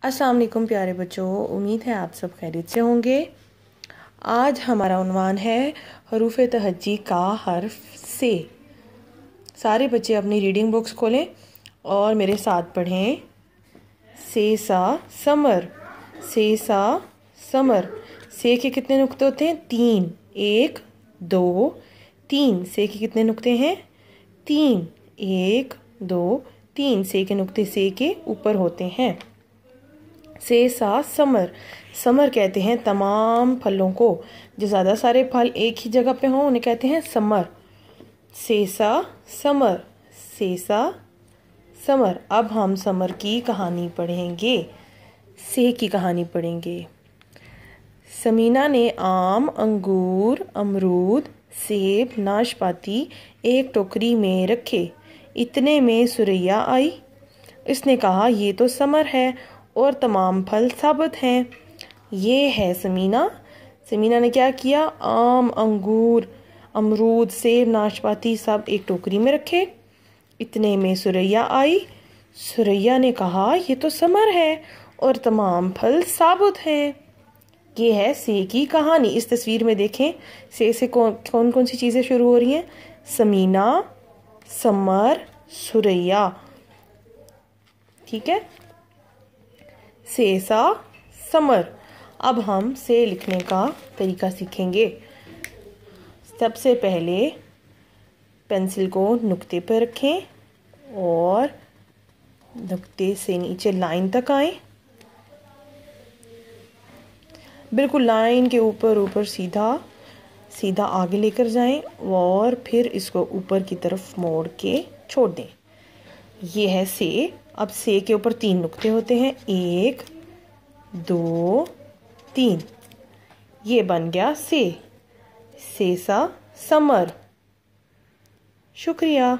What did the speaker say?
अस्सलाम वालेकुम प्यारे बच्चों, उम्मीद है आप सब खैरियत से होंगे। आज हमारा उन्वान है हरूफ तहज्जी का हर्फ से। सारे बच्चे अपनी रीडिंग बुक्स खोलें और मेरे साथ पढ़ें। से सा समर, से सा समर। से के कितने नुक्ते होते हैं? 3, 1 2 3। से के कितने नुक्ते हैं? 3, 1 2 3। से के नुक्ते से के ऊपर होते हैं। से सा समर, समर कहते हैं तमाम फलों को। जो ज़्यादा सारे फल एक ही जगह पे हों उन्हें कहते हैं समर। से सा समर, से सा समर। अब हम समर की कहानी पढ़ेंगे, से की कहानी पढ़ेंगे। समीना ने आम, अंगूर, अमरूद, सेब, नाशपाती एक टोकरी में रखे। इतने में सुरैया आई। इसने कहा, ये तो समर है और तमाम फल साबुत हैं। ये है समीना। समीना ने क्या किया? आम, अंगूर, अमरूद, सेब, नाशपाती सब एक टोकरी में रखे। इतने में सुरैया आई। सुरैया ने कहा, ये तो समर है और तमाम फल साबुत हैं। ये है से की कहानी। इस तस्वीर में देखें, से कौन कौन सी चीज़ें शुरू हो रही हैं? समीना, समर, सुरैया। ठीक है, से सा समर। अब हम से लिखने का तरीका सीखेंगे। सबसे पहले पेंसिल को नुक्ते पर रखें और नुक्ते से नीचे लाइन तक आए। बिल्कुल लाइन के ऊपर सीधा सीधा आगे लेकर जाएं और फिर इसको ऊपर की तरफ मोड़ के छोड़ दें। ये है से। अब से के ऊपर 3 नुक्ते होते हैं, 1 2 3। ये बन गया से सा समर। शुक्रिया।